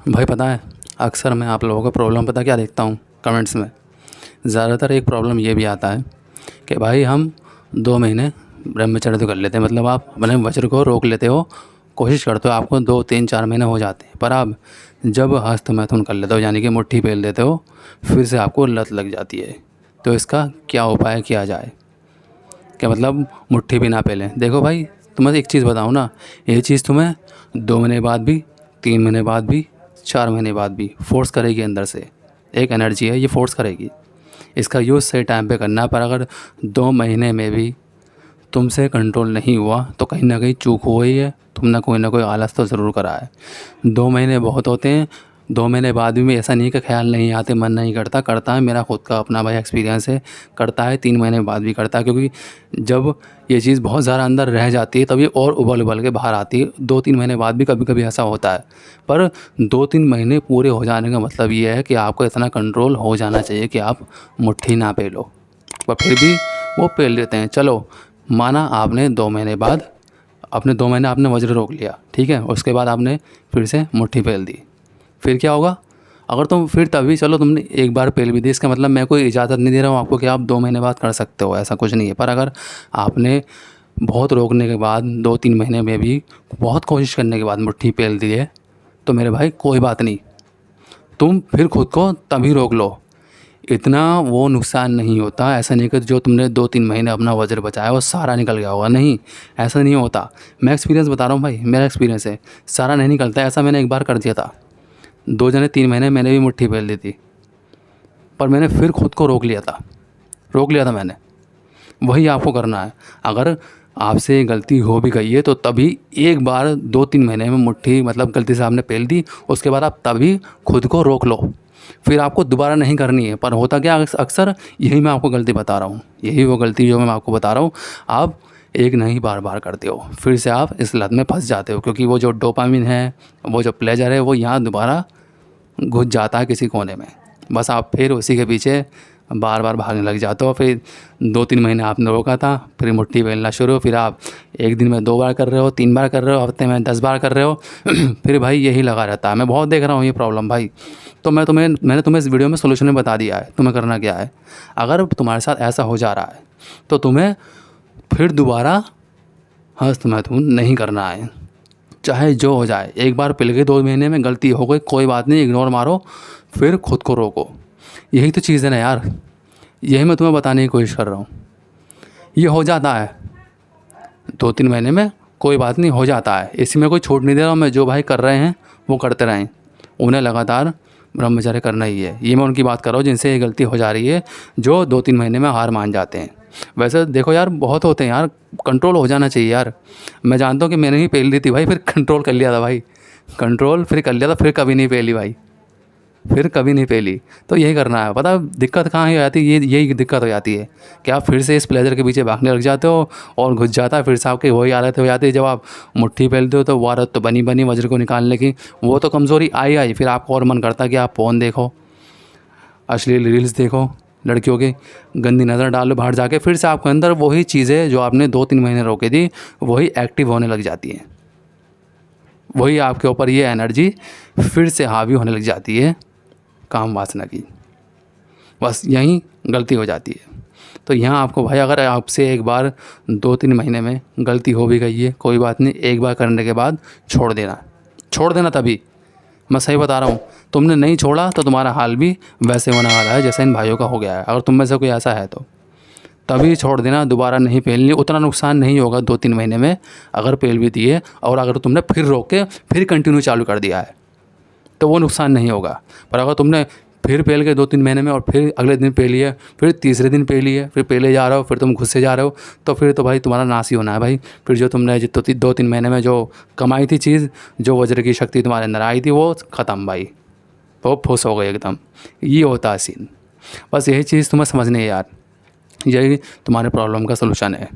भाई पता है, अक्सर मैं आप लोगों का प्रॉब्लम पता क्या देखता हूँ कमेंट्स में। ज़्यादातर एक प्रॉब्लम ये भी आता है कि भाई हम 2 महीने ब्रह्मचर्य तो कर लेते हैं, मतलब आप अपने वज्र को रोक लेते हो, कोशिश करते हो, आपको 2 3 4 महीने हो जाते हैं, पर आप जब हस्त मैथुन कर लेते हो यानी कि मुट्ठी फेर देते हो, फिर से आपको लत लग जाती है। तो इसका क्या उपाय किया जाए? क्या मतलब मुट्ठी भी ना पहलें? देखो भाई, तुम्हें एक चीज़ बताऊँ ना, ये चीज़ तुम्हें 2 महीने बाद भी, 3 महीने बाद भी, 4 महीने बाद भी फोर्स करेगी अंदर से। एक एनर्जी है, ये फोर्स करेगी। इसका यूज़ सही टाइम पे करना है, पर अगर 2 महीने में भी तुमसे कंट्रोल नहीं हुआ तो कहीं ना कहीं चूक हुई है, तुमने कोई ना कोई आलस तो ज़रूर करा है। 2 महीने बहुत होते हैं, 2 महीने बाद भी ऐसा नहीं कि ख्याल नहीं आते, मन नहीं करता, करता है। मेरा खुद का अपना भाई एक्सपीरियंस है, करता है, 3 महीने बाद भी करता है, क्योंकि जब ये चीज़ बहुत ज़्यादा अंदर रह जाती है तभी और उबल उबल के बाहर आती है। 2 3 महीने बाद भी कभी कभी ऐसा होता है, पर 2 3 महीने पूरे हो जाने का मतलब ये है कि आपको इतना कंट्रोल हो जाना चाहिए कि आप मुट्ठी ना पेलो। पर फिर भी वो पेल लेते हैं। चलो, माना आपने 2 महीने बाद, अपने 2 महीने आपने वज्र रोक लिया, ठीक है, उसके बाद आपने फिर से मुट्ठी पेल दी। फिर क्या होगा? अगर तुम फिर तभी चलो तुमने एक बार पेल भी दी, इसका मतलब मैं कोई इजाज़त नहीं दे रहा हूँ आपको कि आप 2 महीने बाद कर सकते हो, ऐसा कुछ नहीं है। पर अगर आपने बहुत रोकने के बाद 2 3 महीने में भी बहुत कोशिश करने के बाद मुट्ठी पेल दी है, तो मेरे भाई कोई बात नहीं, तुम फिर खुद को तभी रोक लो। इतना वो नुकसान नहीं होता। ऐसा नहीं कि जो तुमने 2 3 महीने अपना वज्र बचाया वो सारा निकल गया होगा, नहीं, ऐसा नहीं होता। मैं एक्सपीरियंस बता रहा हूँ भाई, मेरा एक्सपीरियंस है, सारा नहीं निकलता। ऐसा मैंने एक बार कर दिया था, 2 जने 3 महीने मैंने भी मुट्ठी फेर ली थी, पर मैंने फिर खुद को रोक लिया था मैंने। वही आपको करना है। अगर आपसे गलती हो भी गई है तो तभी एक बार 2 3 महीने में मुट्ठी, मतलब गलती से आपने पेल दी, उसके बाद आप तभी खुद को रोक लो, फिर आपको दोबारा नहीं करनी है। पर होता क्या अक्सर, यही मैं आपको गलती बता रहा हूँ, यही वो गलती जो मैं आपको बता रहा हूँ, आप एक नहीं बार बार करते हो, फिर से आप इस लत में फंस जाते हो, क्योंकि वो जो डोपामिन है, वो जो प्लेजर है, वो यहाँ दोबारा घुस जाता है किसी कोने में। बस आप फिर उसी के पीछे बार बार भागने लग जाते हो। फिर 2 3 महीने आपने रोका था, फिर मुट्ठी बेलना शुरू, फिर आप एक दिन में 2 बार कर रहे हो, 3 बार कर रहे हो, हफ्ते में 10 बार कर रहे हो। फिर भाई यही लगा रहता है। मैं बहुत देख रहा हूँ ये प्रॉब्लम भाई। तो मैंने तुम्हें इस वीडियो में सोल्यूशन बता दिया है। तुम्हें करना क्या है, अगर तुम्हारे साथ ऐसा हो जा रहा है तो तुम्हें फिर दोबारा हस्त मैथुन नहीं करना है, चाहे जो हो जाए। एक बार पिल गई, 2 महीने में गलती हो गई, कोई बात नहीं, इग्नोर मारो, फिर खुद को रोको। यही तो चीज़ है ना यार, यही मैं तुम्हें बताने की कोशिश कर रहा हूँ। ये हो जाता है 2 3 महीने में, कोई बात नहीं, हो जाता है। इसी में कोई छूट नहीं दे रहा हूँ मैं। जो भाई कर रहे हैं वो करते रहें, उन्हें लगातार ब्रह्मचर्य करना ही है। ये मैं उनकी बात कर रहा हूँ जिनसे ये गलती हो जा रही है, जो 2 3 महीने में हार मान जाते हैं। वैसे देखो यार, बहुत होते हैं यार, कंट्रोल हो जाना चाहिए यार। मैं जानता हूँ कि मैंने ही पेल दी थी भाई, फिर कंट्रोल कर लिया था भाई, कंट्रोल फिर कर लिया था, फिर कभी नहीं पेली भाई, फिर कभी नहीं पेली। तो यही करना है। पता दिक्कत कहाँ हो जाती है? यही दिक्कत हो जाती है कि आप फिर से इस प्लेजर के पीछे भागने लग जाते हो और घुस जाता है फिर से आपकी वही हालत हो जाती है। जब आप मुट्ठी पेलते हो तो वो आदत तो बनी बनी वज्र को निकालने की, वो तो कमज़ोरी आई, फिर आपको और मन करता है कि आप फ़ोन देखो, अश्लील रील्स देखो, लड़कियों की गंदी नज़र डालो बाहर जाके, फिर से आपके अंदर वही चीज़ें जो आपने 2 3 महीने रोकी थी वही एक्टिव होने लग जाती हैं। वही आपके ऊपर ये एनर्जी फिर से हावी होने लग जाती है, काम वासना की। बस यहीं गलती हो जाती है। तो यहाँ आपको भाई, अगर आपसे एक बार 2 3 महीने में गलती हो भी गई है, कोई बात नहीं, एक बार करने के बाद छोड़ देना तभी। मैं सही बता रहा हूँ, तुमने नहीं छोड़ा तो तुम्हारा हाल भी वैसे होने वाला है जैसे इन भाइयों का हो गया है। अगर तुम में से कोई ऐसा है तो तभी छोड़ देना, दोबारा नहीं पेलनी। उतना नुकसान नहीं होगा 2 3 महीने में, अगर पेल भी दिए और अगर तुमने फिर रोक के फिर कंटिन्यू चालू कर दिया है तो वो नुकसान नहीं होगा। पर अगर तुमने फिर पेल के 2 3 महीने में और फिर अगले दिन पेली है, फिर तीसरे दिन पेली है, फिर पेले जा रहे हो, फिर तुम घुससे जा रहे हो, तो फिर तो भाई तुम्हारा नाश ही होना है भाई। फिर जो तुमने जितने 2 3 महीने में जो कमाई थी चीज़, जो वज्र की शक्ति तुम्हारे अंदर आई थी, वो ख़त्म भाई, वो फुस हो गई एकदम। ये होता है सीन। बस यही चीज़ तुम्हें समझनी है यार, यही तुम्हारे प्रॉब्लम का सलूशन है।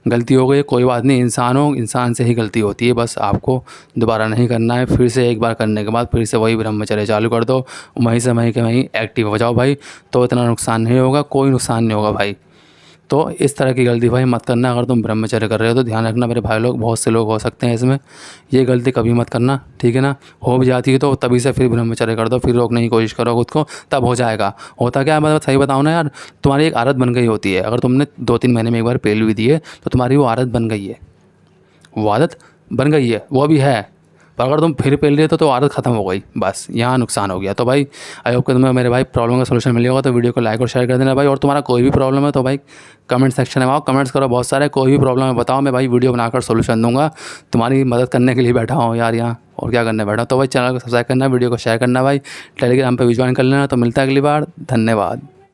गलती हो गई, कोई बात नहीं, इंसान हो, इंसान से ही गलती होती है। बस आपको दोबारा नहीं करना है। फिर से एक बार करने के बाद फिर से वही ब्रह्मचर्य चालू कर दो, वहीं से वहीं के वहीं एक्टिव हो जाओ भाई, तो इतना नुकसान नहीं होगा, कोई नुकसान नहीं होगा भाई। तो इस तरह की गलती भाई मत करना। अगर तुम ब्रह्मचर्य कर रहे हो तो ध्यान रखना मेरे भाई लोग, बहुत से लोग हो सकते हैं इसमें, ये गलती कभी मत करना, ठीक है ना। हो भी जाती है तो तभी से फिर ब्रह्मचर्य कर दो, फिर रोकने की कोशिश करो खुद को, तब हो जाएगा। होता क्या है मैं सही बताऊँ ना यार, तुम्हारी एक आदत बन गई होती है। अगर तुमने 2-3 महीने में एक बार पेल भी दी है तो तुम्हारी वो आदत बन गई है, वो आदत बन गई है, वो भी है। पर अगर तुम फिर पेल रहे तो आदत ख़त्म हो गई, बस यहाँ नुकसान हो गया। तो भाई आई होप कि तुम्हें मेरे भाई प्रॉब्लम का सोल्यूशन मिल होगा। तो वीडियो को लाइक और शेयर कर देना भाई। और तुम्हारा कोई भी प्रॉब्लम है तो भाई कमेंट सेक्शन में आओ, कमेंट्स करो बहुत सारे, कोई भी प्रॉब्लम है बताओ, मैं भाई वीडियो बनाकर सोल्यूशन दूंगा। तुम्हारी मदद करने के लिए बैठा हूँ यार यहाँ, और क्या करने बैठा। तो भाई चैनल को सब्सक्राइब करना, वीडियो को शेयर करना भाई, टेलीग्राम पर भी ज्वाइन कर लेना। तो मिलता है अगली बार, धन्यवाद।